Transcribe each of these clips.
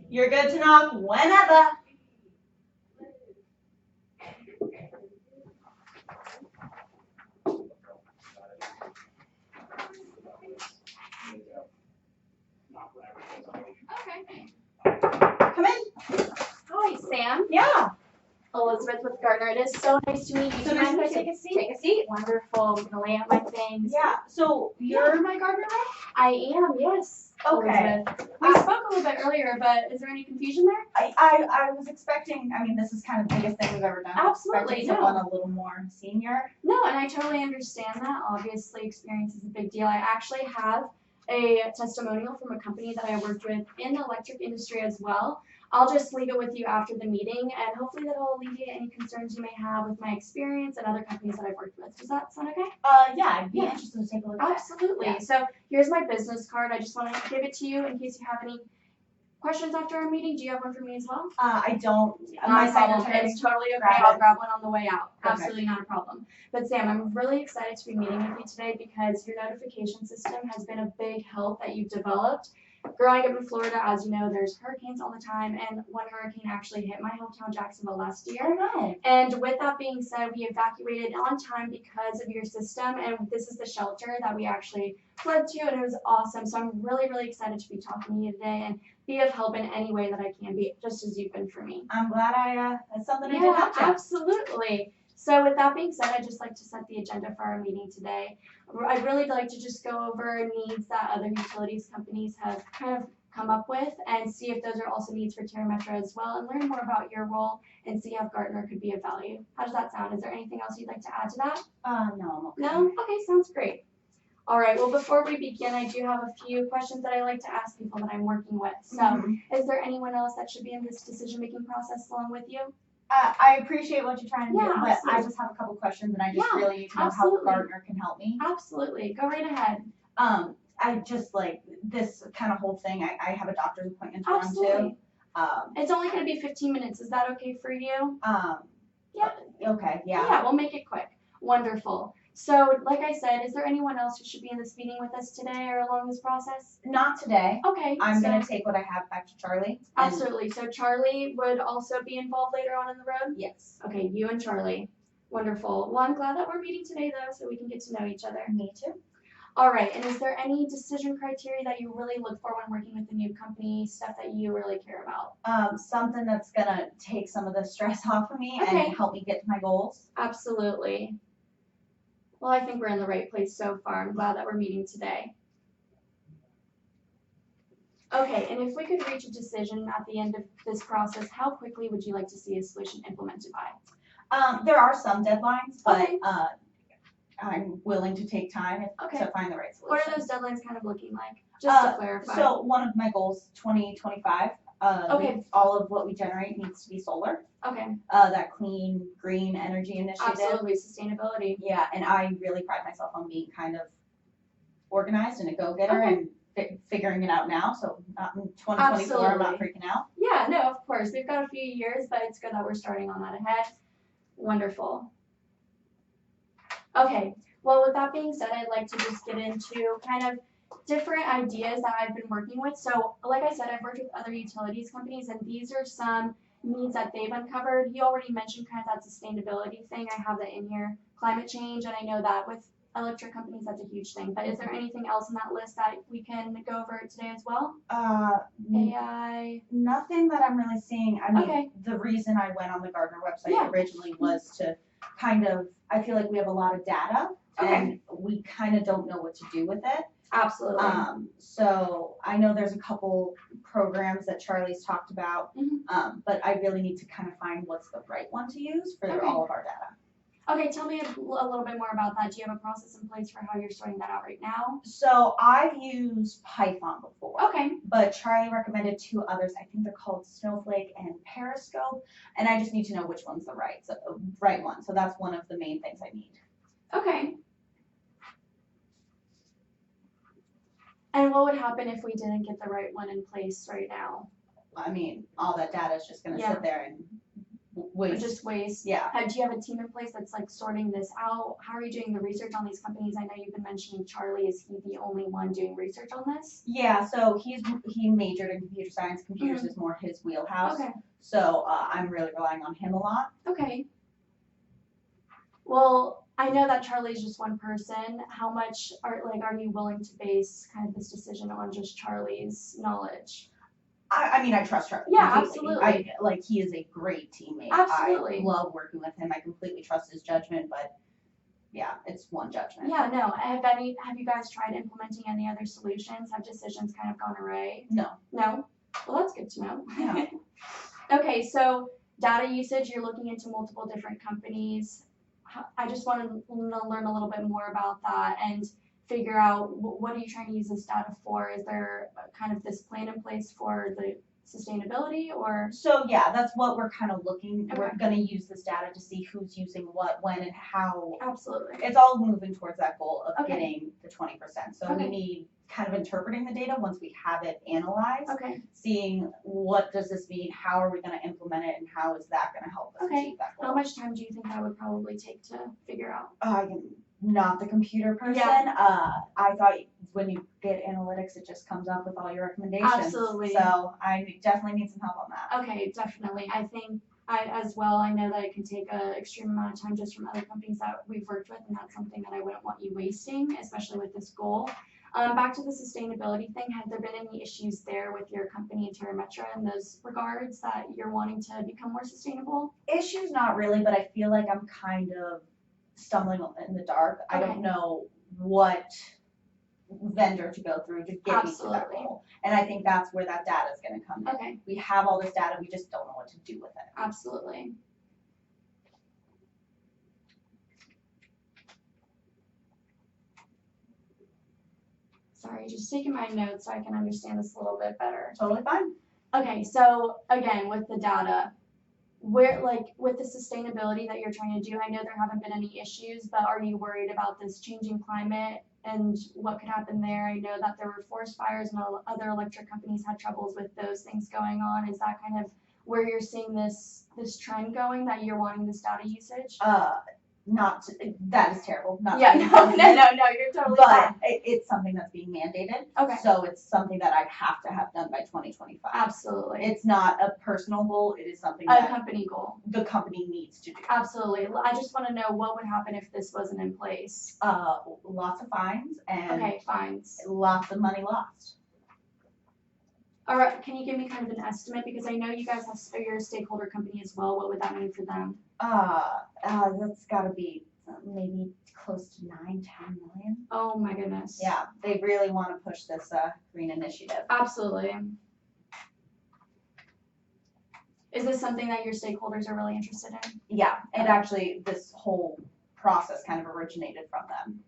You're good to knock whenever. Okay. Come in. Hi, Sam. Yeah. Elizabeth with Gardner. It is so nice to meet you. So Do you nice mind to if I take a seat. Take a seat. Wonderful. I'm gonna lay out my things. Yeah. So you're my gardener rep? I am. Yes. Okay. Elizabeth. We spoke a little bit earlier, but is there any confusion there? I was expecting, I mean, this is kind of the biggest thing we've ever done. Absolutely, Expecting someone a little more senior. No, and I totally understand that. Obviously, experience is a big deal. I actually have a testimonial from a company that I worked with in the electric industry as well. I'll just leave it with you after the meeting, and hopefully that'll alleviate any concerns you may have with my experience and other companies that I've worked with. Does that sound okay? Yeah, I'd be interested to take a look at it. Absolutely. Yeah. So here's my business card. I just want to give it to you in case you have any questions after our meeting. Do you have one for me as well? I don't. My problem. It's totally okay. I'll grab one on the way out. Perfect. Absolutely not a problem. But Sam, I'm really excited to be meeting with you today because your notification system has been a big help that you've developed. Growing up in Florida, as you know, there's hurricanes all the time, and one hurricane actually hit my hometown, Jacksonville, last year. Oh no. And with that being said, we evacuated on time because of your system, and this is the shelter that we actually fled to, and it was awesome. So I'm really, really excited to be talking to you today and be of help in any way that I can be, just as you've been for me. I'm glad that's something I did Yeah, help you. absolutely. So with that being said, I'd just like to set the agenda for our meeting today. I'd really like to just go over needs that other utilities companies have kind of come up with and see if those are also needs for Terra Metro as well, and learn more about your role and see how Gartner could be of value. How does that sound? Is there anything else you'd like to add to that? No, I'm okay. No? Okay, sounds great. All right, well, before we begin, I do have a few questions that I like to ask people that I'm working with. So, Is there anyone else that should be in this decision-making process along with you? I appreciate what you're trying to do, but absolutely. I just have a couple questions, and I just really need to know how absolutely. Gardner can help me. Absolutely, go right ahead. I just like this kind of whole thing. I have a doctor's appointment to run to. It's only going to be 15 minutes. Is that okay for you? Yeah. Okay. Yeah. Yeah, we'll make it quick. Wonderful. So, like I said, is there anyone else who should be in this meeting with us today or along this process? Not today. Okay. I'm gonna take what I have back to Charlie. Absolutely. So Charlie would also be involved later on in the road? Yes. Okay, you and Charlie. Wonderful. Well, I'm glad that we're meeting today though, so we can get to know each other. Me too. All right, and is there any decision criteria that you really look for when working with a new company, stuff that you really care about? Something that's gonna take some of the stress off of me Okay. and help me get to my goals. Absolutely. Well, I think we're in the right place so far. I'm glad that we're meeting today. Okay, and if we could reach a decision at the end of this process, how quickly would you like to see a solution implemented by? There are some deadlines, but Okay. I'm willing to take time to find the right solution. What are those deadlines kind of looking like? Just to clarify. So one of my goals, 2025, Okay. all of what we generate needs to be solar. Okay. That clean, green energy initiative. Absolutely, sustainability. Yeah, and I really pride myself on being kind of organized and a go-getter and figuring it out now. So not in 2024, I'm not freaking out. Yeah, no, of course. We've got a few years, but it's good that we're starting on that ahead. Wonderful. Okay, well, with that being said, I'd like to just get into kind of different ideas that I've been working with. So, like I said, I've worked with other utilities companies, and these are some needs that they've uncovered. You already mentioned kind of that sustainability thing. I have that in here. Climate change, and I know that with electric companies, that's a huge thing. But is there anything else in that list that we can go over today as well? AI? Nothing that I'm really seeing. I mean, the reason I went on the Gardner website originally was to kind of, I feel like we have a lot of data, and we kind of don't know what to do with it. Absolutely. So I know there's a couple programs that Charlie's talked about, but I really need to kind of find what's the right one to use for all of our data. Okay, tell me a little bit more about that. Do you have a process in place for how you're sorting that out right now? So I've used Python before. Okay. But Charlie recommended two others. I think they're called Snowflake and Periscope, and I just need to know which one's the right one. So that's one of the main things I need. Okay. And what would happen if we didn't get the right one in place right now? I mean, all that data is just going to sit there and waste. Just waste. Yeah. Do you have a team in place that's like sorting this out? How are you doing the research on these companies? I know you've been mentioning Charlie. Is he the only one doing research on this? Yeah, so he majored in computer science. Computers is more his wheelhouse. Okay. So I'm really relying on him a lot. Okay. Well, I know that Charlie's just one person. How much are you willing to base kind of this decision on just Charlie's knowledge? I mean, I trust Charlie. Yeah, completely. absolutely. He is a great teammate. Absolutely. I love working with him. I completely trust his judgment, but yeah, it's one judgment. Yeah, no. Have you guys tried implementing any other solutions? Have decisions kind of gone awry? No. No? Well, that's good to know. Yeah. Okay, so data usage, you're looking into multiple different companies. I just want to learn a little bit more about that and figure out what are you trying to use this data for? Is there kind of this plan in place for the sustainability or? So yeah, that's what we're kind of looking. Okay. We're going to use this data to see who's using what, when, and how. Absolutely. It's all moving towards that goal of Okay. getting the 20%. So Okay. we need kind of interpreting the data once we have it analyzed, Okay. seeing what does this mean, how are we going to implement it, and how is that going to help us Okay. achieve that goal. How much time do you think that would probably take to figure out? I'm not the computer person. Yeah. I thought when you get analytics, it just comes up with all your recommendations. Absolutely. So I definitely need some help on that. Okay, definitely. I think as well, I know that it can take an extreme amount of time just from other companies that we've worked with, and that's something that I wouldn't want you wasting, especially with this goal. Back to the sustainability thing, have there been any issues there with your company, TerraMetra, in those regards that you're wanting to become more sustainable? Issues, not really, but I feel like I'm kind of stumbling in the dark. Okay. I don't know what vendor to go through to get me to that goal. And I think that's where that data is going to come in. Okay. We have all this data, we just don't know what to do with it. Absolutely. Sorry, just taking my notes so I can understand this a little bit better. Totally fine. Okay, so again, with the data, where with the sustainability that you're trying to do, I know there haven't been any issues, but are you worried about this changing climate and what could happen there? I know that there were forest fires and other electric companies had troubles with those things going on. Is that kind of where you're seeing this trend going, that you're wanting this data usage? That is terrible. Not yeah, no, you're totally but fine. It's something that's being mandated. Okay. So it's something that I have to have done by 2025. Absolutely. It's not a personal goal. It is something a that company goal. The company needs to do. Absolutely. I just want to know what would happen if this wasn't in place. Lots of fines and okay, fines. Lots of money lost. All right, can you give me kind of an estimate, because I know you guys have your stakeholder company as well. What would that mean for them? That's got to be maybe close to 9-10 million. Oh my goodness. Yeah, they really want to push this green initiative. Absolutely. Is this something that your stakeholders are really interested in? Yeah, it actually, this whole process kind of originated from them.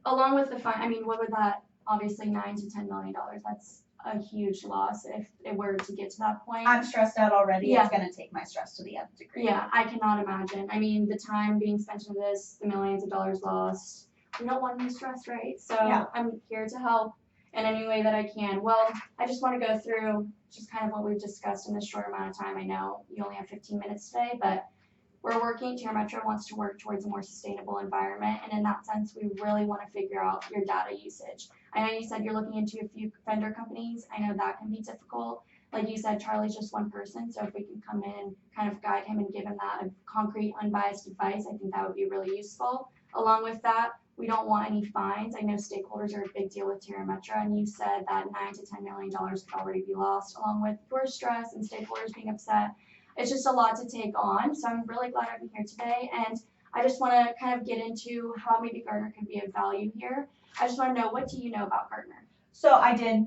Along with the fine, I mean, what would that, obviously $9 to $10 million, that's a huge loss if it were to get to that point. I'm stressed out already. Yeah. It's going to take my stress to the nth degree. Yeah, I cannot imagine. I mean, the time being spent on this, the millions of dollars lost, we don't want any stress, right? So yeah. I'm here to help in any way that I can. Well, I just want to go through just kind of what we've discussed in this short amount of time. I know you only have 15 minutes today, but we're working, TerraMetra wants to work towards a more sustainable environment, and in that sense, we really want to figure out your data usage. I know you said you're looking into a few vendor companies. I know that can be difficult. Like you said, Charlie's just one person, so if we can come in and kind of guide him and give him that concrete, unbiased advice, I think that would be really useful. Along with that, we don't want any fines. I know stakeholders are a big deal with TerraMetra, and you said that $9 to $10 million could already be lost, along with your stress and stakeholders being upset. It's just a lot to take on, so I'm really glad I'm here today, and I just want to kind of get into how maybe Gartner can be of value here. I just want to know, what do you know about Gartner? So I did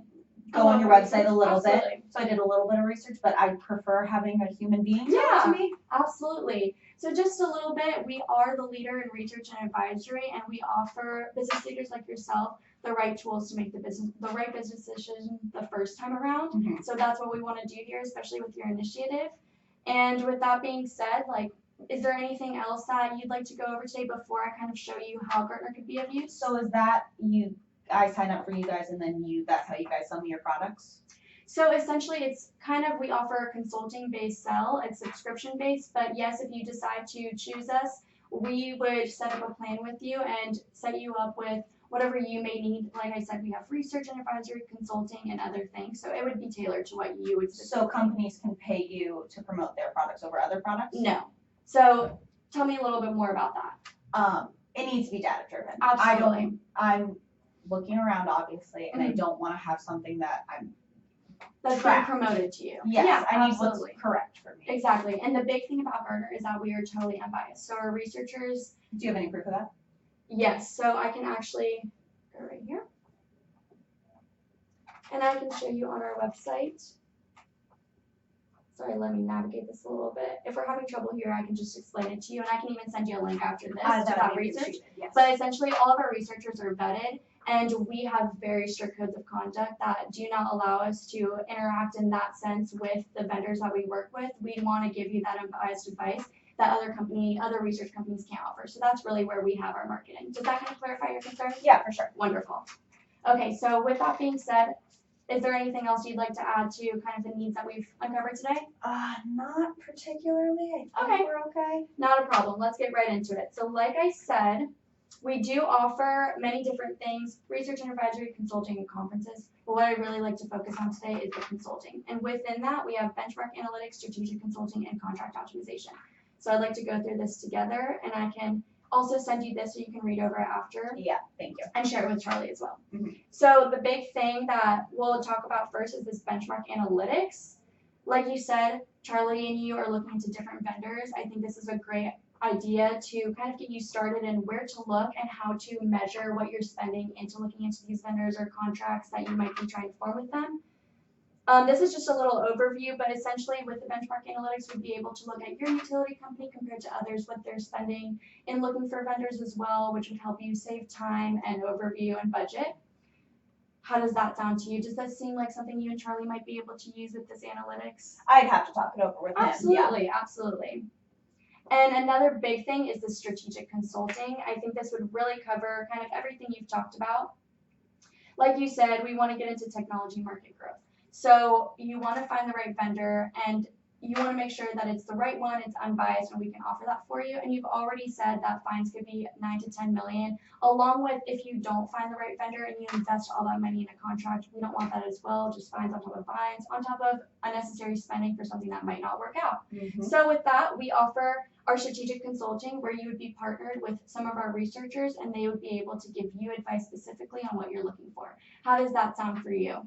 go on your website a little Absolutely. bit, so I did a little bit of research, but I prefer having a human being Yeah, to me. Absolutely. So just a little bit, we are the leader in research and advisory, and we offer business leaders like yourself the right tools to make the right business decision the first time around. Mm-hmm. So that's what we want to do here, especially with your initiative. And with that being said, is there anything else that you'd like to go over today before I kind of show you how Gartner could be of use? So is that I sign up for you guys and then that's how you guys sell me your products? So essentially, it's kind of, we offer a consulting-based sell. It's subscription-based, but yes, if you decide to choose us, we would set up a plan with you and set you up with whatever you may need. Like I said, we have research and advisory consulting and other things, so it would be tailored to what you would. So companies can pay you to promote their products over other products? No. So tell me a little bit more about that. It needs to be data driven. Absolutely. I'm looking around obviously, and I don't want to have something that that's being promoted to you. Yes, yeah, I need absolutely. what's correct for me. Exactly. And the big thing about Gartner is that we are totally unbiased. So our researchers. Do you have any proof of that? Yes. So I can actually go right here. And I can show you on our website. Sorry, let me navigate this a little bit. If we're having trouble here, I can just explain it to you, and I can even send you a link after this to that research. Yes. But essentially, all of our researchers are vetted, and we have very strict codes of conduct that do not allow us to interact in that sense with the vendors that we work with. We want to give you that unbiased advice that other research companies can't offer. So that's really where we have our marketing. Does that kind of clarify your concern? Yeah, for sure. Wonderful. Okay, so with that being said, is there anything else you'd like to add to kind of the needs that we've uncovered today? Not particularly. I think we're okay. Not a problem. Let's get right into it. So like I said, we do offer many different things, research and advisory, consulting, and conferences. But what I really like to focus on today is the consulting. And within that, we have benchmark analytics, strategic consulting, and contract optimization. So I'd like to go through this together, and I can also send you this so you can read over it after. Yeah, thank you. And share it with Charlie as well. Mm-hmm. So the big thing that we'll talk about first is this benchmark analytics. Like you said, Charlie and you are looking into different vendors. I think this is a great idea to kind of get you started in where to look and how to measure what you're spending into looking into these vendors or contracts that you might be trying to form with them. This is just a little overview, but essentially with the benchmark analytics, we'd be able to look at your utility company compared to others, what they're spending, and looking for vendors as well, which would help you save time and overview and budget. How does that sound to you? Does that seem like something you and Charlie might be able to use with this analytics? I'd have to talk it over with him. Absolutely, absolutely. And another big thing is the strategic consulting. I think this would really cover kind of everything you've talked about. Like you said, we want to get into technology market growth. So you want to find the right vendor, and you want to make sure that it's the right one, it's unbiased, and we can offer that for you. And you've already said that fines could be 9 to 10 million, along with if you don't find the right vendor and you invest all that money in a contract, we don't want that as well. Just fines on top of fines, on top of unnecessary spending for something that might not work out. Mm-hmm. So with that, we offer our strategic consulting, where you would be partnered with some of our researchers, and they would be able to give you advice specifically on what you're looking for. How does that sound for you?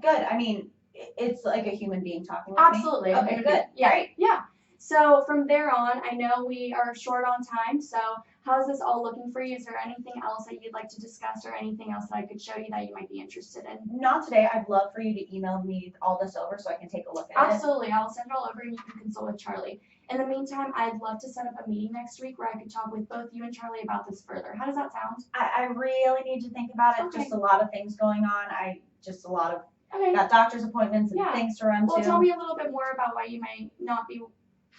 Good. I mean, it's like a human being talking with Absolutely. me. Okay, good. Yeah. Great. Yeah. So from there on, I know we are short on time, so how's this all looking for you? Is there anything else that you'd like to discuss or anything else that I could show you that you might be interested in? Not today. I'd love for you to email me all this over so I can take a look at it. Absolutely. I'll send it all over and you can consult with Charlie. In the meantime, I'd love to set up a meeting next week where I could talk with both you and Charlie about this further. How does that sound? I really need to think about it. Okay. Just a lot of things going on. Okay. Got doctor's appointments and Yeah. things to run to. Well, tell me a little bit more about why you might not be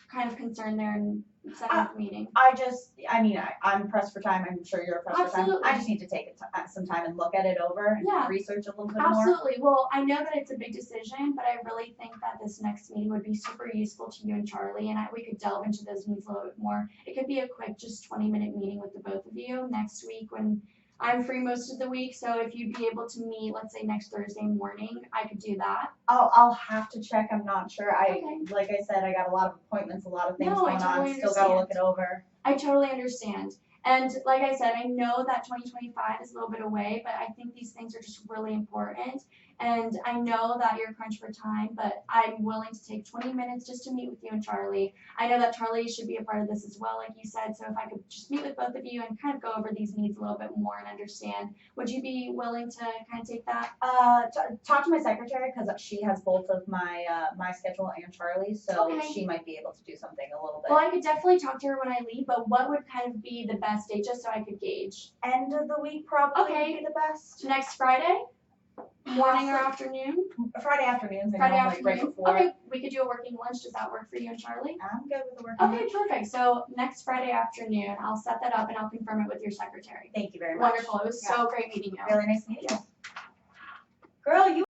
kind of concerned there and setting up a meeting. I'm pressed for time. I'm sure you're pressed Absolutely. for time. I just need to take some time and look at it over and research a little bit more. Absolutely. Well, I know that it's a big decision, but I really think that this next meeting would be super useful to you and Charlie, and we could delve into those needs a little bit more. It could be a quick, just 20-minute meeting with the both of you next week when I'm free most of the week. So if you'd be able to meet, let's say next Thursday morning, I could do that. I'll have to check. I'm not sure. Okay. Like I said, I got a lot of appointments, a lot of things going totally on. Still got to look it over. I totally understand. And like I said, I know that 2025 is a little bit away, but I think these things are just really important. And I know that you're crunched for time, but I'm willing to take 20 minutes just to meet with you and Charlie. I know that Charlie should be a part of this as well, like you said. So if I could just meet with both of you and kind of go over these needs a little bit more and understand, would you be willing to kind of take that? Talk to my secretary because she has both of my my schedule and Charlie's, so she might be able to do something a little bit. Well, I could definitely talk to her when I leave, but what would kind of be the best day just so I could gauge? End of the week probably would be the best. Next Friday? Morning or afternoon? Friday afternoons. Friday afternoon. Right before. Okay, we could do a working lunch. Does that work for you and Charlie? I'm good with the working lunch. lunch. Okay, perfect. So next Friday afternoon, I'll set that up and I'll confirm it with your secretary. Thank you very much. Wonderful. It was so great meeting you. Really nice meeting you. Girl, you